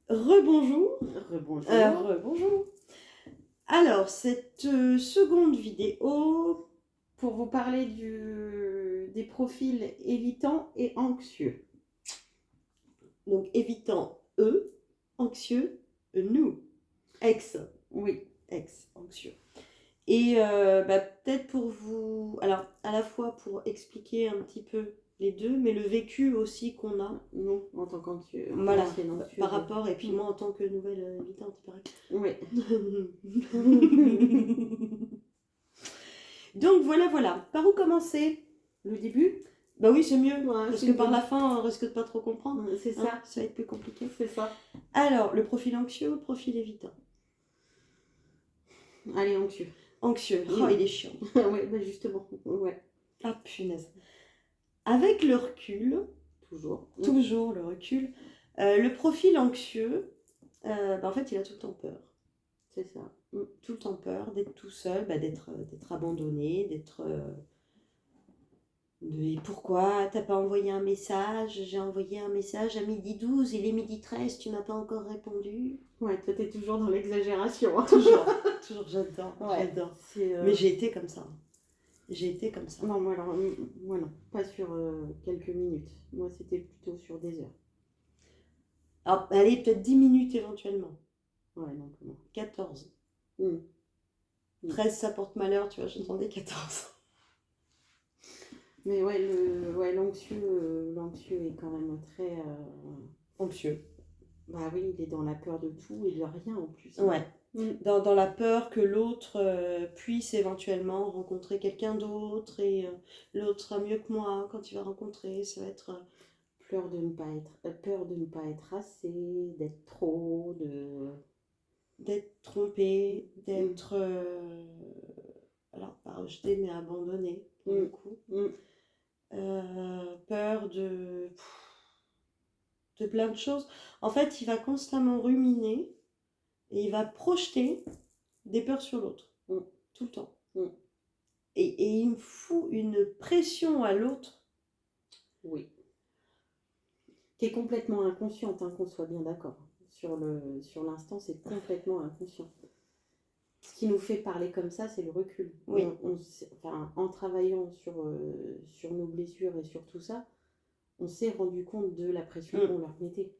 Rebonjour. Rebonjour. Rebonjour. Alors, cette seconde vidéo, Pour vous parler des profils évitants et anxieux. donc évitant anxieux, nous, Oui, anxieux. Et peut-être pour vous, alors à la fois pour expliquer un petit peu les deux, mais le vécu aussi qu'on a, nous, en tant qu'anxieux. voilà, ancienne anxieuse. par rapport, et puis moi en tant que nouvelle évitante, pareil. Oui. Donc voilà. Par où commencer? Le début. Bah oui, c'est mieux, Ouais, parce c'est que une par bonne- la fin, on risque de pas trop comprendre. C'est ça. Hein, ça va être plus compliqué. C'est ça. Alors, le profil anxieux ou le profil évitant? Allez, anxieux. Anxieux, Oui. oh, il est chiant. Oui, bah justement. Ouais. Ah, punaise. Avec le recul, Toujours. le recul, le profil anxieux, en fait, il a tout le temps peur. C'est ça. Tout le temps peur d'être tout seul, d'être abandonné, d'être... Et pourquoi t'as pas envoyé un message? J'ai envoyé un message à 12h12, il est 12h13, tu m'as pas encore répondu. Ouais, toi t'es toujours dans l'exagération. Toujours, j'adore, Ouais. j'adore. C'est, Mais j'ai été comme ça. Non, moi non, pas sur quelques minutes. Moi c'était plutôt sur des heures. Alors, allez, peut-être 10 minutes éventuellement. Ouais, non, plus moins. 14. Mm. 13, ça porte malheur, tu vois, j'entendais 14. Mais ouais, l'anxieux est quand même très... Anxieux. Bah oui, il est dans la peur de tout et de rien en plus. Ouais. Dans la peur que l'autre puisse éventuellement rencontrer quelqu'un d'autre et l'autre sera mieux que moi quand il va rencontrer. Ça va être... peur de ne pas être assez, d'être trop, d'être trompé, d'être... alors, pas rejeté, mais abandonné, pour le coup. Peur de plein de choses. En fait, il va constamment ruminer et il va projeter des peurs sur l'autre. Tout le temps. Et il me fout une pression à l'autre. Oui. Qui est complètement inconsciente, hein, qu'on soit bien d'accord. Sur l'instant, c'est complètement inconscient. Ce qui nous fait parler comme ça, c'est le recul. Oui. En travaillant sur nos blessures et sur tout ça, on s'est rendu compte de la pression qu'on leur mettait.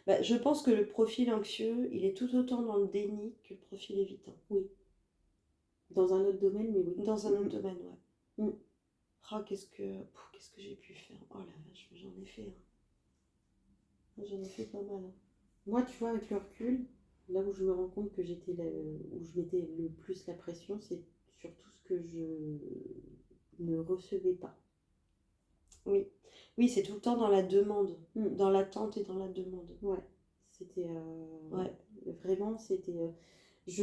Je pense que le profil anxieux, il est tout autant dans le déni que le profil évitant. Oui. Dans un autre domaine, mais oui. Dans un autre domaine, ouais. Oh, qu'est-ce que j'ai pu faire? Oh la vache, j'en ai fait. J'en ai fait pas mal. Moi, tu vois, avec le recul, là où je me rends compte que où je mettais le plus la pression, c'est sur tout ce que je ne recevais pas. Oui, c'est tout le temps dans la demande, dans l'attente et dans la demande. Ouais, c'était... ouais. Vraiment, c'était... Je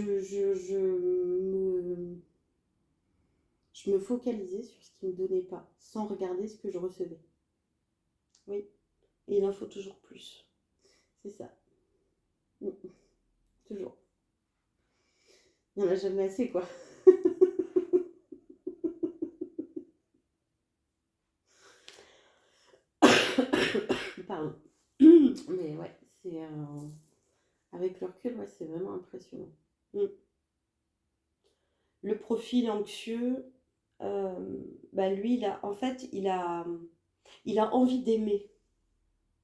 me focalisais sur ce qui ne me donnait pas, sans regarder ce que je recevais. Oui, et il en faut toujours plus. C'est ça. Toujours. Il n'y en a jamais assez, quoi. Pardon. Mais ouais, c'est... Avec le recul, ouais, c'est vraiment impressionnant. Le profil anxieux, lui, il a envie d'aimer.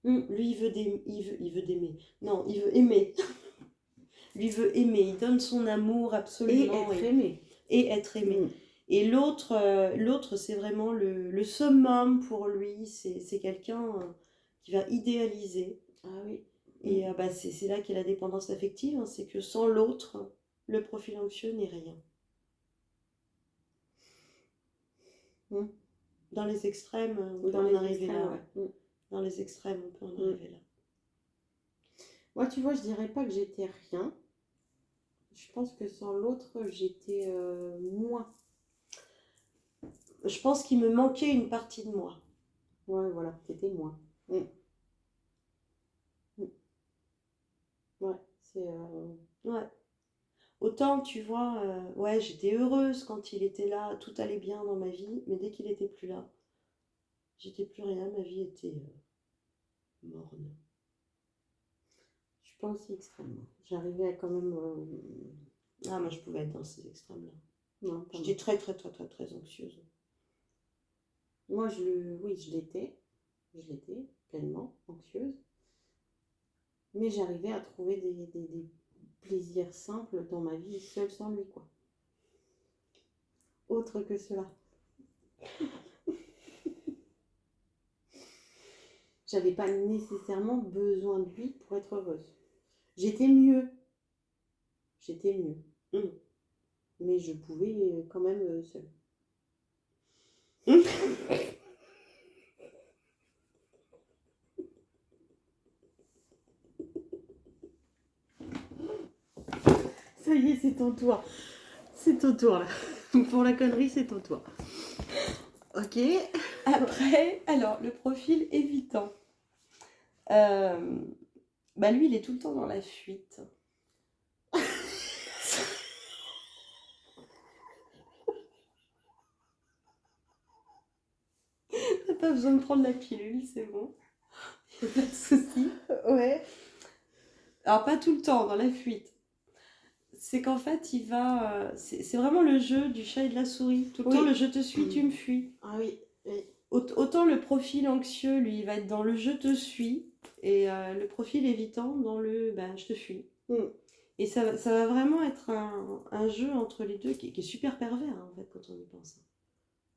Lui, il veut d'aimer. Non, il veut aimer. Lui veut aimer. Il donne son amour absolument. Et être aimé. Et l'autre, c'est vraiment le summum pour lui. C'est quelqu'un qui va idéaliser. Ah oui. Et c'est là qu'est la dépendance affective. Hein, c'est que sans l'autre, le profil anxieux n'est rien. Dans les extrêmes, on peut en arriver là. Ouais. Dans les extrêmes, on peut en arriver là. Moi, tu vois, je dirais pas que j'étais rien. Je pense que sans l'autre, j'étais moins. Je pense qu'il me manquait une partie de moi. Ouais, voilà, t'étais moins. Ouais, c'est... Ouais. Autant, tu vois, ouais, j'étais heureuse quand il était là, tout allait bien dans ma vie, mais dès qu'il était plus là, j'étais plus rien, ma vie était morne. Je suis pas aussi extrême, moi. J'arrivais à quand même... Ah, moi, je pouvais être dans ces extrêmes-là. Non, pas J'étais très, très, très, très, très anxieuse. moi. Oui, je l'étais. Je l'étais pleinement anxieuse. Mais j'arrivais à trouver des plaisirs simples dans ma vie, seule sans lui, quoi. Autre que cela. J'avais pas nécessairement besoin de lui pour être heureuse. J'étais mieux. J'étais mieux. Mm. Mais je pouvais quand même seule. Ça y est, c'est ton tour. C'est ton tour, là. Pour la connerie, c'est ton tour. Ok. Après, alors, le profil évitant. Bah lui, il est tout le temps dans la fuite. T'as pas besoin de prendre la pilule, c'est bon. Pas de souci. Ouais. Alors, pas tout le temps dans la fuite. C'est qu'en fait, il va. C'est vraiment le jeu du chat et de la souris. Tout le temps, le je te suis, tu me fuis. Ah oui, oui. Autant le profil anxieux, lui, il va être dans le je te suis. Et le profil évitant dans le je te fuis. Et ça va vraiment être un jeu entre les deux qui est super pervers, hein, en fait, quand on y pense.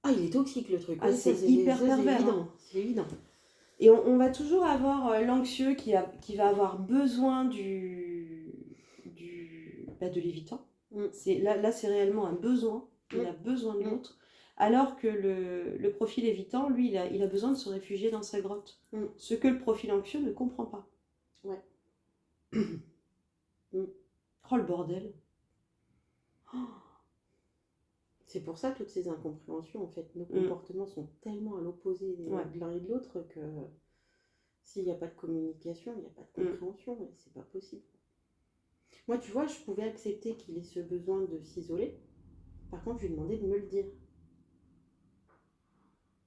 Ah, il est toxique, le truc. Ah, Oui, c'est ça, hyper ça, pervers. C'est évident. Hein. C'est évident. Et on va toujours avoir l'anxieux qui va avoir besoin de l'évitant. Là, c'est réellement un besoin. Il a besoin de l'autre. Alors que le profil évitant, lui, il a besoin de se réfugier dans sa grotte. Ce que le profil anxieux ne comprend pas. Ouais. Oh, le bordel. Oh. C'est pour ça toutes ces incompréhensions, en fait. Nos comportements sont tellement à l'opposé de l'un et de l'autre que s'il n'y a pas de communication, il n'y a pas de compréhension. Et c'est pas possible. Moi, tu vois, je pouvais accepter qu'il ait ce besoin de s'isoler. Par contre, je lui demandais de me le dire.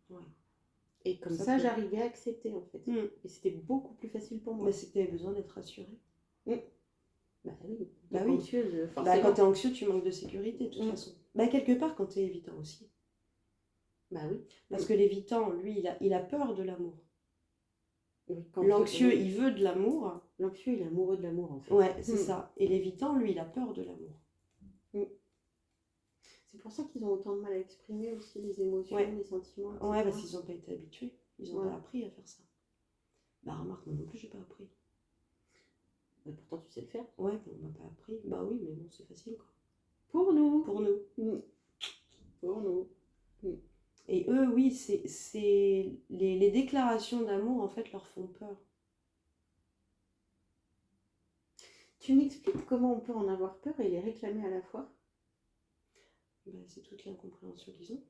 Ouais. Et comme ça, j'arrivais à accepter, en fait. Et c'était beaucoup plus facile pour moi. Mais c'est que tu avais besoin d'être rassurée. Bah oui. Bah oui. Anxieuse, quand tu es anxieux, tu manques de sécurité, de toute façon. Quelque part, quand tu es évitant aussi. Bah oui. Parce que l'évitant, lui, il a peur de l'amour. Oui, l'anxieux, il veut de l'amour. L'anxieux, il est amoureux de l'amour, en fait. Ouais, c'est ça. Et l'évitant, lui, il a peur de l'amour. C'est pour ça qu'ils ont autant de mal à exprimer aussi les émotions, les sentiments, etc. Ouais, parce qu'ils n'ont pas été habitués. Ils n'ont pas appris à faire ça. Bah remarque, moi non plus, j'ai pas appris. Bah, pourtant, tu sais le faire. Ouais, on m'a pas appris. Bah oui, mais bon, c'est facile, quoi. Pour nous. Pour nous. Pour nous. Et eux, oui, c'est les déclarations d'amour, en fait, leur font peur. Tu m'expliques comment on peut en avoir peur et les réclamer à la fois? C'est toute l'incompréhension qu'ils ont.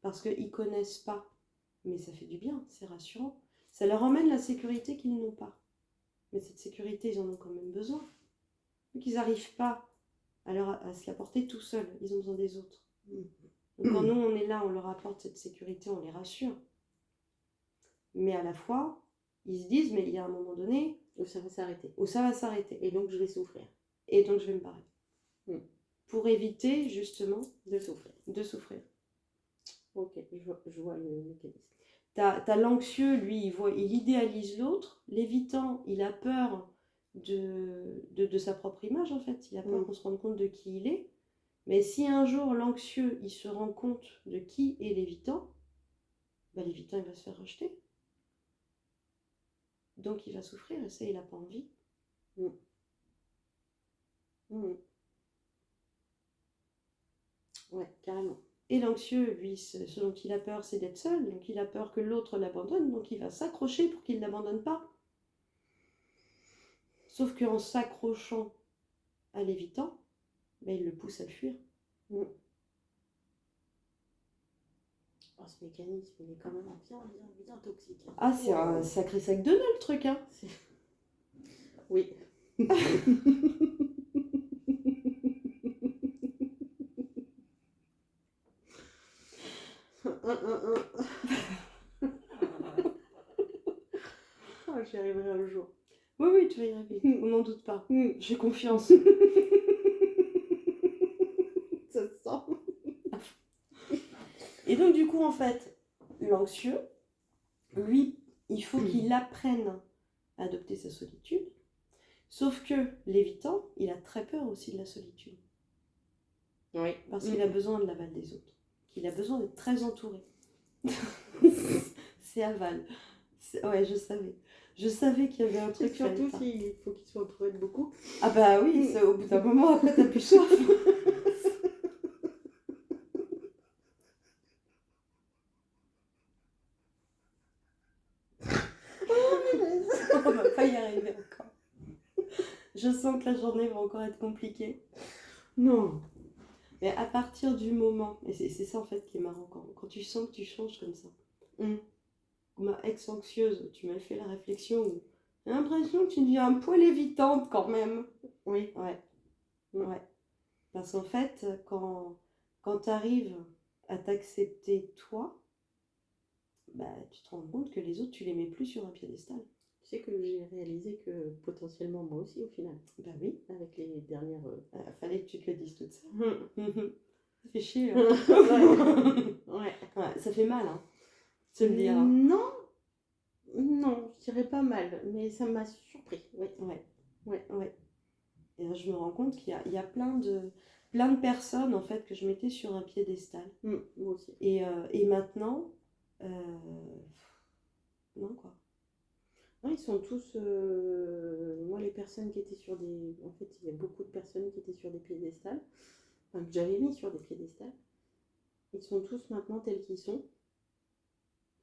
Parce qu'ils connaissent pas. Mais ça fait du bien, c'est rassurant. Ça leur emmène la sécurité qu'ils n'ont pas. Mais cette sécurité, ils en ont quand même besoin. Vu qu'ils n'arrivent pas à se l'apporter tout seuls, ils ont besoin des autres. Donc quand nous, on est là, on leur apporte cette sécurité, on les rassure. Mais à la fois, ils se disent, mais il y a un moment donné où ça va s'arrêter. Où ça va s'arrêter. Et donc, je vais souffrir. Et donc, je vais me barrer. Pour éviter, justement, de souffrir. De souffrir. Ok, je vois le mécanisme. T'as l'anxieux, lui, il idéalise l'autre. L'évitant, il a peur de sa propre image, en fait. Il a peur qu'on se rende compte de qui il est. Mais si un jour, l'anxieux, il se rend compte de qui est l'évitant, l'évitant, il va se faire rejeter. Donc, il va souffrir, et ça, il n'a pas envie. Ouais, carrément. Et l'anxieux, lui, ce dont il a peur, c'est d'être seul. Donc il a peur que l'autre l'abandonne, donc il va s'accrocher pour qu'il ne l'abandonne pas. Sauf qu'en s'accrochant à l'évitant, il le pousse à le fuir. Oh, ce mécanisme, il est quand même bien toxique. Ah, c'est un sacré sac de nœuds, le truc, hein. Oui. arriverai un jour. Oui, oui, tu vas y arriver, on n'en doute pas. Mm. J'ai confiance. Ça se sent. Et donc, du coup, en fait, l'anxieux, lui, il faut qu'il apprenne à adopter sa solitude. Sauf que l'évitant, il a très peur aussi de la solitude. Oui. Parce qu'il a besoin de l'aval des autres. Il a besoin d'être très entouré. C'est aval. Ouais, je savais. Je savais qu'il y avait un truc. Surtout s'il faut qu'il soit entouré de beaucoup. Ah bah oui, au bout d'un moment, après, t'as plus soif. On va pas y arriver encore. Je sens que la journée va encore être compliquée. Non. Mais à partir du moment, et c'est ça en fait qui est marrant, quand tu sens que tu changes comme ça. Ma ex-anxieuse, tu m'as fait la réflexion où j'ai l'impression que tu deviens un poil évitante quand même. Oui. Ouais. Ouais. Parce qu'en fait, quand tu arrives à t'accepter toi, bah, tu te rends compte que les autres, tu les mets plus sur un piédestal. Tu sais que j'ai réalisé que potentiellement moi aussi au final. Bah oui. Avec les dernières. Fallait que tu te le dises toute seule. Ça fait chier. Hein. Ouais. Ouais, ça fait mal, hein. Se le dire. Non. Non, je dirais pas mal, mais ça m'a surpris. Ouais. Ouais. Ouais. Ouais. Et là, je me rends compte qu'il y a plein de personnes en fait que je mettais sur un piédestal. Moi aussi. Et maintenant, non quoi. Non, ils sont tous. Moi, les personnes qui étaient sur des. En fait, il y a beaucoup de personnes qui étaient sur des piédestals, enfin, que j'avais mis sur des piédestals. Ils sont tous maintenant tels qu'ils sont.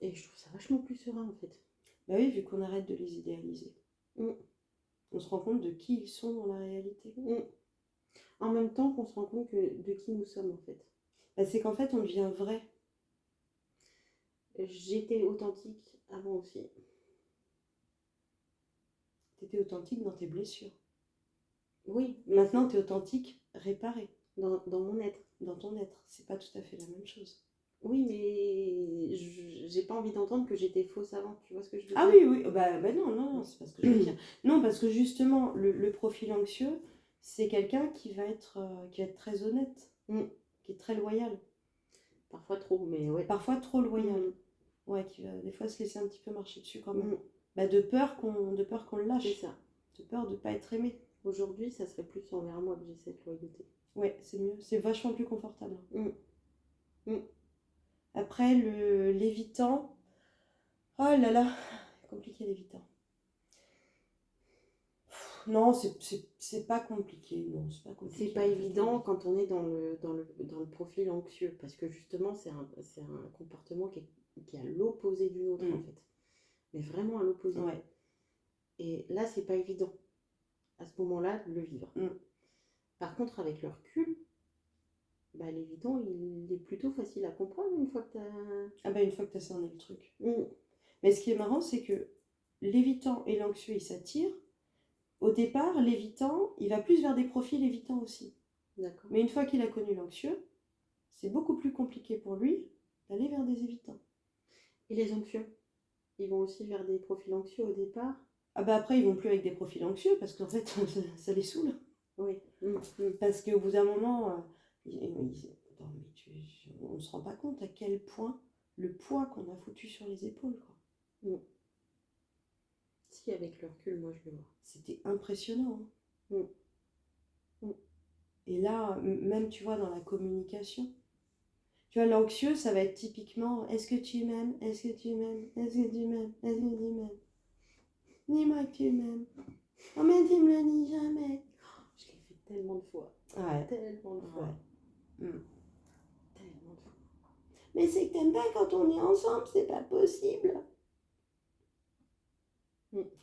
Et je trouve ça vachement plus serein en fait. Bah oui, vu qu'on arrête de les idéaliser. On se rend compte de qui ils sont dans la réalité. En même temps qu'on se rend compte de qui nous sommes en fait. Bah, c'est qu'en fait, on devient vrai. J'étais authentique avant aussi. T'étais authentique dans tes blessures. Oui. Maintenant, t'es authentique réparé. Dans mon être. Dans ton être. C'est pas tout à fait la même chose. Oui, mais j'ai pas envie d'entendre que j'étais fausse avant. Tu vois ce que je veux dire? Ah oui, oui. Bah non, c'est pas ce que je veux dire. Non, parce que justement, le profil anxieux, c'est quelqu'un qui va être très honnête, qui est très loyal. Parfois trop, mais ouais. Parfois trop loyal. Ouais, qui va des fois se laisser un petit peu marcher dessus quand même. Bah, de peur qu'on le lâche. C'est ça. De peur de ne pas être aimé. Aujourd'hui, ça serait plus envers moi que j'ai cette loyauté. Ouais, c'est mieux. C'est vachement plus confortable. Après, l'évitant. Oh là là, compliqué l'évitant. Non, c'est pas compliqué. Non, c'est pas compliqué. C'est pas évident quand on est dans le profil anxieux, parce que justement, c'est un comportement qui est à l'opposé du nôtre en fait. Mais vraiment à l'opposé. Ouais. Et là, c'est pas évident à ce moment-là de le vivre. Par contre, avec le recul, bah, l'évitant, il est plutôt facile à comprendre une fois que t'as. Ah bah une fois que t'as cerné le truc. Mais ce qui est marrant, c'est que l'évitant et l'anxieux, ils s'attirent. Au départ, l'évitant, il va plus vers des profils évitants aussi. D'accord. Mais une fois qu'il a connu l'anxieux, c'est beaucoup plus compliqué pour lui d'aller vers des évitants. Et les anxieux, ils vont aussi vers des profils anxieux au départ? Ah bah après, ils vont plus avec des profils anxieux parce qu'en fait, ça les saoule. Oui. Parce qu'au bout d'un moment, on ne se rend pas compte à quel point le poids qu'on a foutu sur les épaules. Quoi. Si, avec le recul, moi je le vois. C'était impressionnant. Et là, même tu vois, dans la communication, tu vois, l'anxieux, ça va être typiquement est-ce que tu m'aimes? Est-ce que tu m'aimes? Est-ce que tu m'aimes? Est-ce que tu m'aimes? Dis-moi que tu m'aimes. Oh, mais tu me le dis jamais. Je l'ai fait tellement de fois. Ouais. Tellement de fois. Tellement de fois. Mais c'est que t'aimes pas quand on est ensemble, c'est pas possible.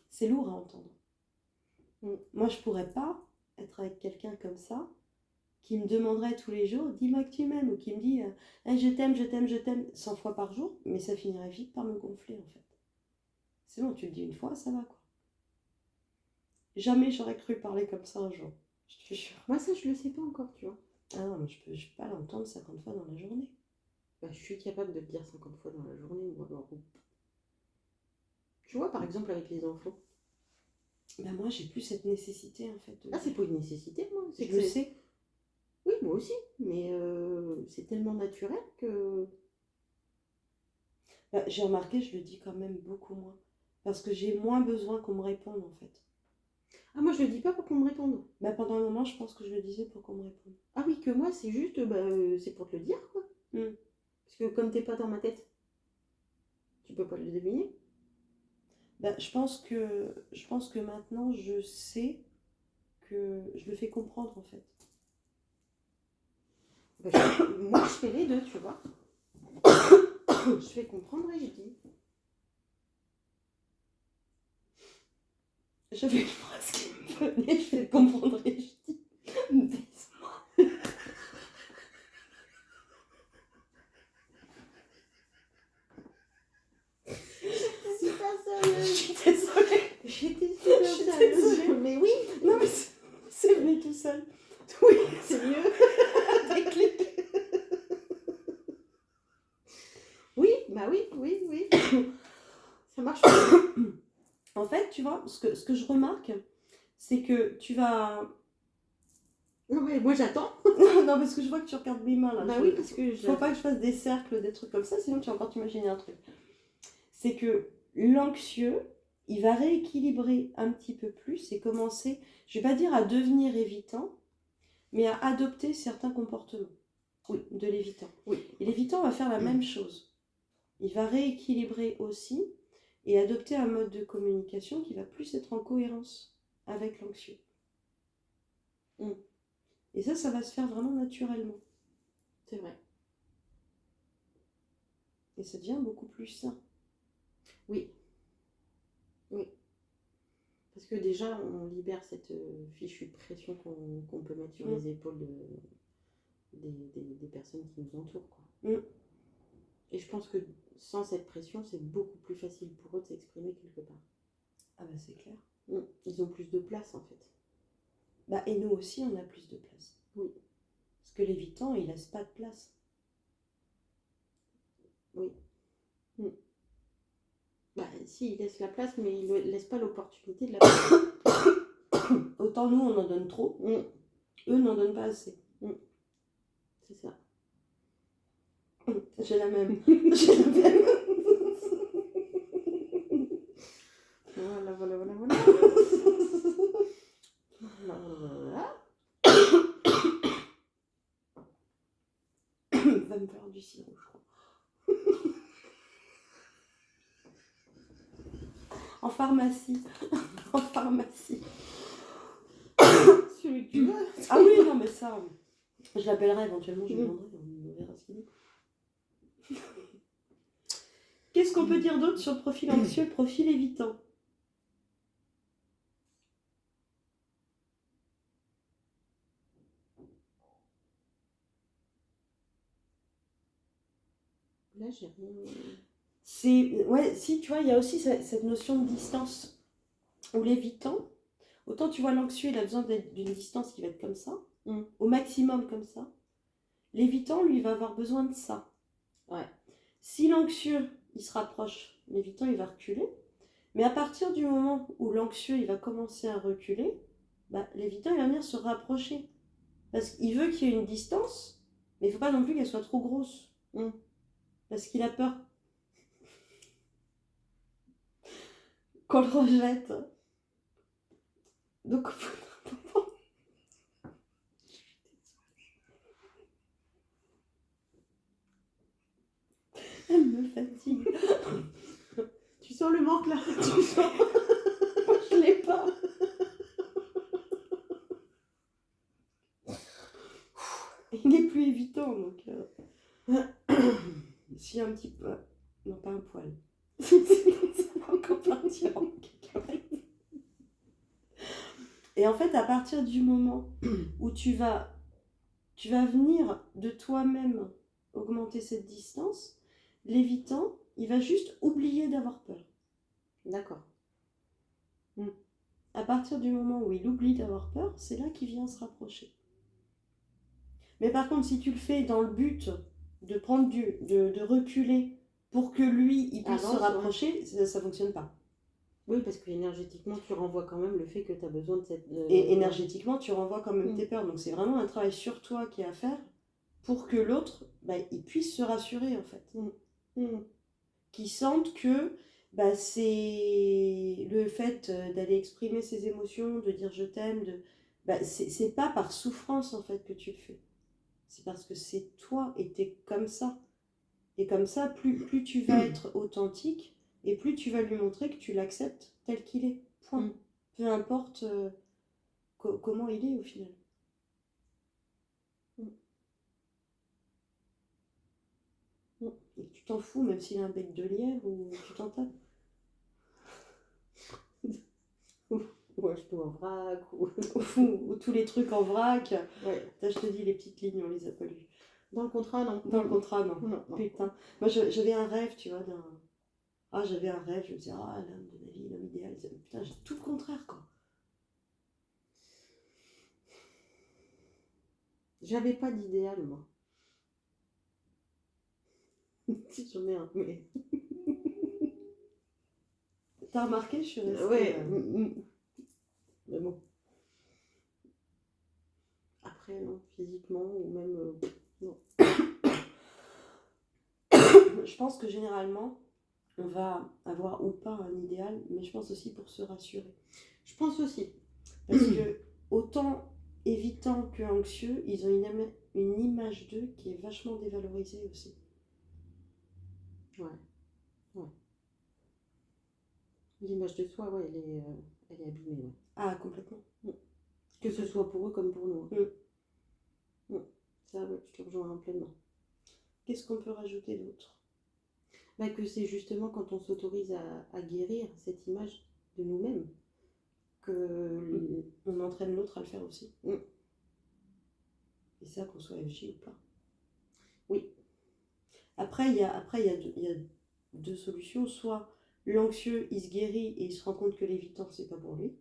C'est lourd à entendre. Moi, je pourrais pas être avec quelqu'un comme ça qui me demanderait tous les jours dis-moi que tu m'aimes, ou qui me dit je t'aime, je t'aime, je t'aime 100 fois par jour, mais ça finirait vite par me gonfler en fait. C'est bon, tu le dis une fois, ça va quoi. Jamais j'aurais cru parler comme ça un jour, je te jure. Moi, ça, je le sais pas encore, tu vois. Ah non, mais je peux pas l'entendre 50 fois dans la journée. Bah, je suis capable de le dire 50 fois dans la journée, moi. Tu vois, par exemple, avec les enfants. Ben moi, j'ai plus cette nécessité, en fait. Ah, c'est pas une nécessité, moi. Je le sais. Oui, moi aussi. Mais c'est tellement naturel que... Ben, j'ai remarqué, je le dis quand même beaucoup moins. Parce que j'ai moins besoin qu'on me réponde, en fait. Ah, moi, je le dis pas pour qu'on me réponde. Ben, pendant un moment, je pense que je le disais pour qu'on me réponde. Ah oui, que moi, c'est juste, c'est pour te le dire, quoi. Parce que comme t'es pas dans ma tête, tu peux pas le deviner. Ben, je pense que maintenant, je sais que je le fais comprendre, en fait. Moi, je fais les deux, tu vois. Je fais comprendre et je dis. J'avais une phrase qui me venait, je fais comprendre et je dis baise-moi. C'est pas sérieux. Je suis désolée. J'étais super Je suis sérieuse. désolée. Mais oui. Non, mais c'est venu tout seul. Oui, c'est mieux. Déclic. Oui, bah oui. Ça marche pas. En fait, tu vois, ce que je remarque, c'est que tu vas. Non, mais moi j'attends. Non, parce que je vois que tu regardes mes mains là. Bah oui, parce que Faut pas que je fasse des cercles, des trucs comme ça, sinon tu vas encore t'imaginer un truc. C'est que l'anxieux, il va rééquilibrer un petit peu plus et commencer, je vais pas dire à devenir évitant, mais à adopter certains comportements. Oui, de l'évitant. Oui. Et l'évitant va faire la même chose. Il va rééquilibrer aussi et adopter un mode de communication qui va plus être en cohérence avec l'anxieux. Et ça va se faire vraiment naturellement. C'est vrai. Et ça devient beaucoup plus sain. Oui. Parce que déjà, on libère cette fichue pression qu'on peut mettre sur les épaules des personnes qui nous entourent, quoi. Et je pense que sans cette pression, c'est beaucoup plus facile pour eux de s'exprimer quelque part. Ah bah c'est clair. Ils ont plus de place, en fait. Bah, et nous aussi, on a plus de place. Oui. Parce que l'évitant, il laisse pas de place. Oui. Bah, si, il laisse la place, mais il ne laisse pas l'opportunité de la place. Autant nous, on en donne trop, eux n'en donnent pas assez. C'est ça. J'ai la même. J'ai la même. Voilà. Va me faire du sirop, je crois. En pharmacie. En pharmacie. Celui que tu veux. Ah oui, non, mais ça, je l'appellerai éventuellement, je lui demanderai, on verra ce qu'il dit. Qu'est-ce qu'on peut dire d'autre sur le profil anxieux et le profil évitant? Là, j'ai rien. Ouais, si, tu vois, il y a aussi cette notion de distance. Où l'évitant, autant tu vois, l'anxieux, il a besoin d'une distance qui va être comme ça, au maximum comme ça. L'évitant, lui, va avoir besoin de ça. Ouais. Si l'anxieux, il se rapproche, l'évitant, il va reculer. Mais à partir du moment où l'anxieux, il va commencer à reculer, bah, l'évitant, il va venir se rapprocher. Parce qu'il veut qu'il y ait une distance, mais il ne faut pas non plus qu'elle soit trop grosse. Parce qu'il a peur qu'on le rejette. Donc, elle me fatigue. Tu sens le manque là? Tu sens? Moi, je l'ai pas. Il est plus évitant, donc. Si, un petit peu. Non, pas un poil. Ça va encore partir en cacahuète. Et en fait, à partir du moment où tu vas venir de toi-même augmenter cette distance, l'évitant, il va juste oublier d'avoir peur. D'accord. À partir du moment où il oublie d'avoir peur, c'est là qu'il vient se rapprocher. Mais par contre, si tu le fais dans le but de prendre de reculer pour que lui, il puisse se rapprocher, ça ne fonctionne pas. Oui, parce que énergétiquement, tu renvoies quand même le fait que tu as besoin de cette. Et énergétiquement, tu renvoies quand même Mm. tes peurs. Donc c'est vraiment un travail sur toi qui est à faire pour que l'autre, bah, il puisse se rassurer en fait. Mm. Qu'il sente que bah, c'est le fait d'aller exprimer ses émotions, de dire je t'aime, bah, c'est pas par souffrance en fait que tu le fais. C'est parce que c'est toi et t'es comme ça. Et comme ça, plus tu vas être authentique et plus tu vas lui montrer que tu l'acceptes tel qu'il est. Point. Mm. Peu importe comment il est au final. Mm. Mm. Et tu t'en fous même s'il a un bec de lièvre ou tu t'en tapes. Ou acheter en vrac. Ou tous les trucs en vrac. Ouais. Là, je te dis, les petites lignes, on les a pas lues. Dans le contrat, non. Dans le contrat, non. Non. Putain. Moi, j'avais un rêve, tu vois, d'un. Ah, j'avais un rêve, je me disais, ah, l'homme de ma vie, l'homme idéal. Putain, j'ai tout le contraire, quoi. J'avais pas d'idéal, moi. Si j'en ai un, mais. T'as remarqué, je suis restée. Ouais. Mais bon. Après, non, physiquement, ou même. Non. Je pense que généralement, on va avoir ou pas un idéal, mais je pense aussi pour se rassurer. Je pense aussi. Parce que, autant évitant que anxieux, ils ont une image d'eux qui est vachement dévalorisée aussi. Ouais. L'image de soi, ouais, elle est abîmée. Ouais. Ah, complètement. Que ce soit pour eux comme pour nous. Ça, ouais, je te rejoins pleinement. Qu'est-ce qu'on peut rajouter d'autre? Bah, que c'est justement quand on s'autorise à guérir cette image de nous-mêmes que on entraîne l'autre à le faire aussi. Mm. Et ça, qu'on soit FJ ou pas. Oui. Après, il y a deux solutions. Soit l'anxieux, il se guérit et il se rend compte que l'évitant, c'est pas pour lui.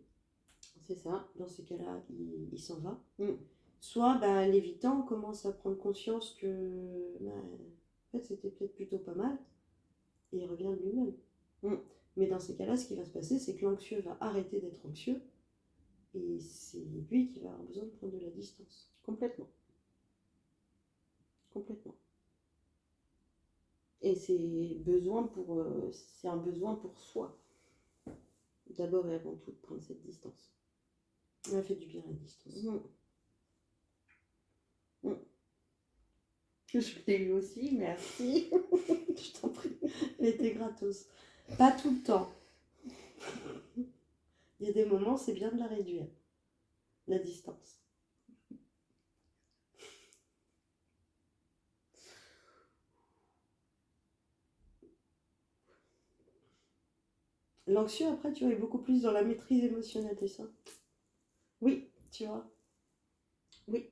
C'est ça. Dans ces cas-là, il s'en va. Mm. Soit l'évitant commence à prendre conscience que en fait, c'était peut-être plutôt pas mal. Et il revient de lui-même. Mm. Mais dans ces cas-là, ce qui va se passer, c'est que l'anxieux va arrêter d'être anxieux. Et c'est lui qui va avoir besoin de prendre de la distance. Complètement. Et c'est un besoin pour soi. D'abord et avant tout, de prendre cette distance. Ça fait du bien la distance. Je l'ai eu aussi, merci. Je t'en prie, elle était gratos. Pas tout le temps. Il y a des moments, c'est bien de la réduire, la distance. L'anxieux, après, tu vois, est beaucoup plus dans la maîtrise émotionnelle, c'est ça? Oui. Tu vois? Oui.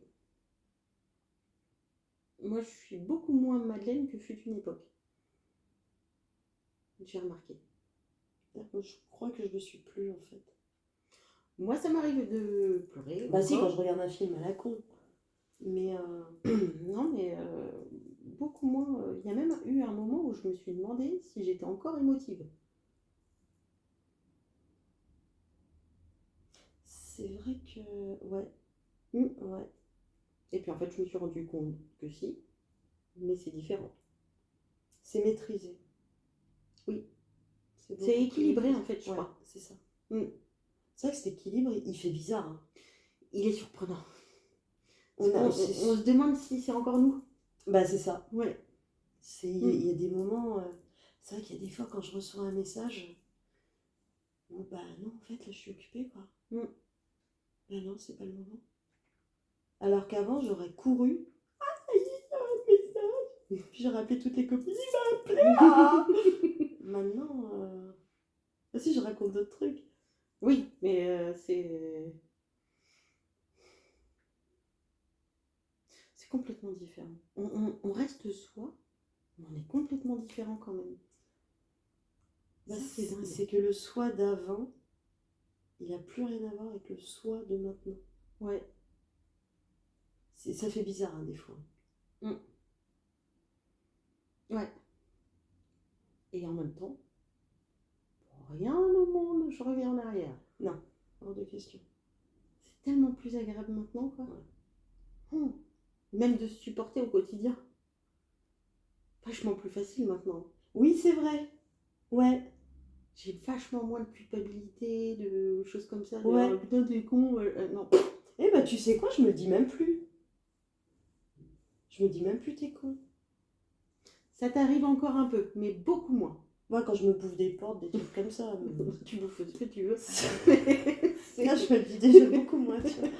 Moi, je suis beaucoup moins Madeleine que fut une époque. J'ai remarqué. Je crois que je ne le suis plus, en fait. Moi, ça m'arrive de pleurer. Bah si, quand je regarde un film à la con. Mais non, mais beaucoup moins. Il y a même eu un moment où je me suis demandé si j'étais encore émotive. c'est vrai que... Ouais. Ouais. Et puis en fait, je me suis rendu compte que si, mais c'est différent. C'est maîtrisé. Oui. C'est équilibré maîtrisé. en fait, je crois. C'est ça. C'est vrai que cet équilibre, il fait bizarre. Hein. Il est surprenant. On se demande si c'est encore nous. Bah c'est ça. Ouais. Il y a des moments... c'est vrai qu'il y a des fois quand je reçois un message où bah non, en fait, là je suis occupée quoi. Bah non, c'est pas le moment. Alors qu'avant, j'aurais couru. Ah, ça y est, il y a un message. Puis j'aurais appelé toutes les copines. Il m'a appelé. Ah maintenant, ah si, je raconte d'autres trucs. Oui, mais c'est complètement différent. On reste soi, mais on est complètement différent quand même. Bah, c'est que le soi d'avant, il n'a plus rien à voir avec le soi de maintenant. Ouais. Ça fait bizarre hein, des fois. Ouais. Et en même temps, rien au monde, je reviens en arrière. Non, hors de question. C'est tellement plus agréable maintenant, quoi. Même de se supporter au quotidien. Vachement plus facile maintenant. Oui, c'est vrai. Ouais, J'ai vachement moins de culpabilité, de choses comme ça. Ouais. De, putain, t'es con. Non. eh ben tu sais quoi, je me le dis même plus. Je me dis même plus t'es con. Ça t'arrive encore un peu, mais beaucoup moins. Moi, quand je me bouffe des portes, des trucs comme ça. Tu bouffes ce que tu veux. Là, je me le dis déjà beaucoup moins, tu vois.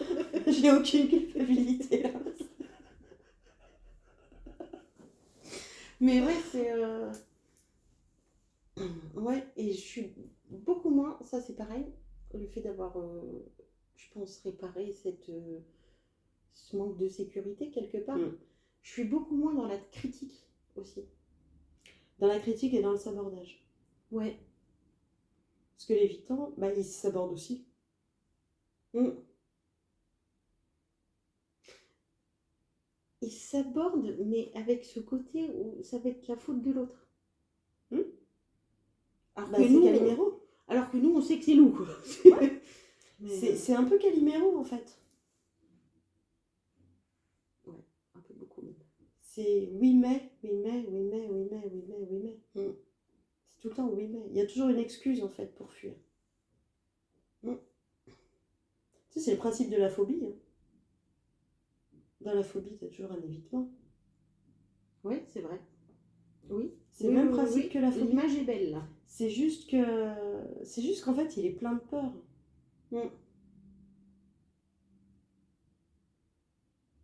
J'ai aucune culpabilité là. Mais ouais, c'est. Ouais, et je suis beaucoup moins. Ça, c'est pareil. Le fait d'avoir, je pense, réparé ce manque de sécurité quelque part. Mm. Je suis beaucoup moins dans la critique aussi. Dans la critique et dans le sabordage. Ouais. Parce que l'évitant, bah, il s'aborde aussi. Il s'aborde, mais avec ce côté où ça va être la faute de l'autre. Alors, Bah, que c'est nous, Calimero. alors que nous, on sait que c'est nous, quoi. Ouais. C'est un peu Calimero en fait. Ouais, un peu beaucoup même. C'est oui mais, oui mais, oui mais, oui mais, oui mais, oui mais. C'est tout le temps oui mais. Il y a toujours une excuse en fait pour fuir. Tu sais, c'est le principe de la phobie. Hein. Dans la phobie, t'as toujours un évitement. Oui, c'est vrai. Oui. C'est le même principe que la phobie. L'image est belle, là. C'est juste qu'en fait, il est plein de peur.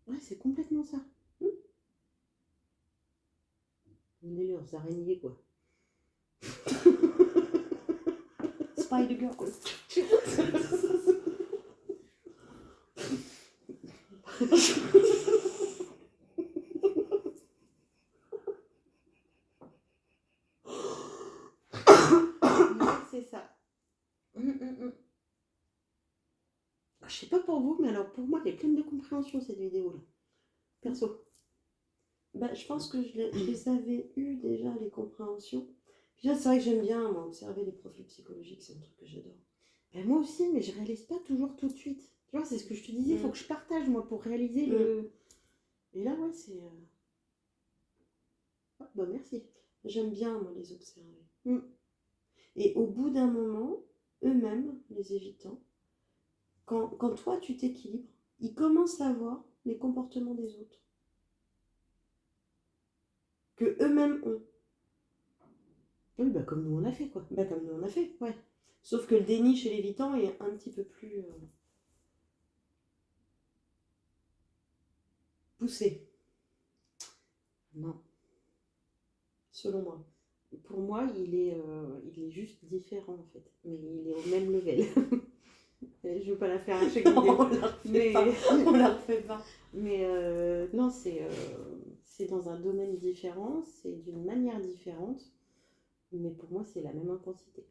Ouais, c'est complètement ça. On est leurs araignées, quoi. Spider Girl. C'est ça. Je sais pas pour vous, mais alors pour moi, elle est pleine de compréhension, cette vidéo-là. Perso. Bah, je pense que je les avais eues déjà, les compréhensions. Puis là, c'est vrai que j'aime bien, moi, observer les profils psychologiques, c'est un truc que j'adore. Ben, moi aussi, mais je réalise pas toujours tout de suite. Tu vois, c'est ce que je te disais, il faut que je partage, moi, pour réaliser le... Et là, ouais, c'est... Ah, bah, merci. J'aime bien, moi, les observer. Et au bout d'un moment, eux-mêmes, les évitants, quand toi, tu t'équilibres, ils commencent à voir les comportements des autres. Que eux-mêmes ont. Oui, bah comme nous on a fait, quoi. Bah, comme nous on a fait. Ouais. Sauf que le déni chez l'évitant est un petit peu plus poussé. Non. Selon moi. Pour moi, il est juste différent, en fait. Mais il est au même level. Je veux pas la faire à chaque vidéo. On la refait pas. Mais non, c'est dans un domaine différent, c'est d'une manière différente. Mais pour moi, c'est la même intensité.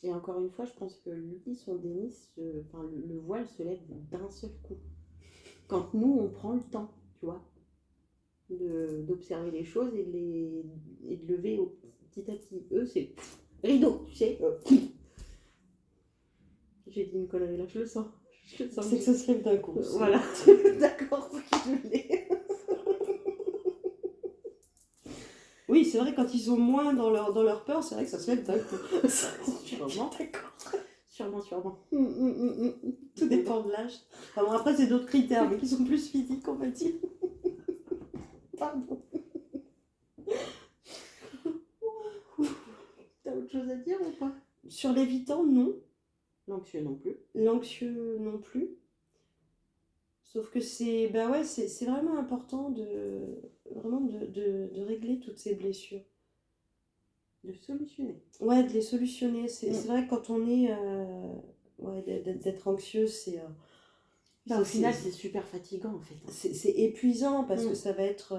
Et encore une fois, je pense que lui, son déni, le voile se lève d'un seul coup. Quand nous, on prend le temps, tu vois, d'observer les choses et de lever petit à petit. Eux, c'est rideau, tu sais. J'ai dit une connerie là, je le sens. C'est que ça se lève d'un coup. Voilà, d'accord, je l'ai. Oui, c'est vrai, quand ils sont moins dans leur peur, c'est vrai que ça se lève d'un coup. Sûrement. D'accord. Sûrement. Tout dépend de l'âge. Enfin, bon, après, c'est d'autres critères, mais qui sont plus physiques, on va dire. Pardon. T'as autre chose à dire ou pas? Sur l'évitant, non. L'anxieux non plus. L'anxieux non plus. Sauf que c'est vraiment important de régler toutes ces blessures. De solutionner. Ouais, de les solutionner. C'est vrai que quand on est... d'être anxieux, c'est... Au final, c'est super fatigant, en fait. C'est épuisant parce que ça va être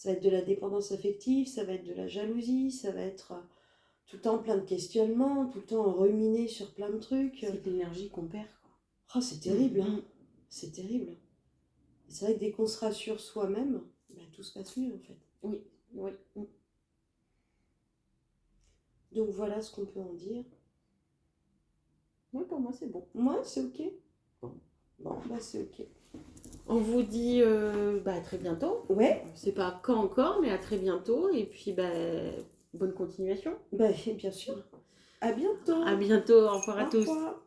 de la dépendance affective, ça va être de la jalousie, ça va être tout le temps plein de questionnements, tout le temps ruminé sur plein de trucs. C'est l'énergie qu'on perd, quoi. Oh, c'est terrible, hein. C'est terrible. C'est vrai que dès qu'on se rassure soi-même, bah, tout se passe mieux, en fait. Oui. Donc voilà ce qu'on peut en dire. Oui, pour moi, c'est bon. Moi, c'est ok. Bon. Bon, bah c'est ok. On vous dit à très bientôt. Ouais, On ne sait pas quand encore, mais à très bientôt. Et puis, bonne continuation. bah bien sûr. À bientôt. À bientôt. Au revoir à Au tous. revoir.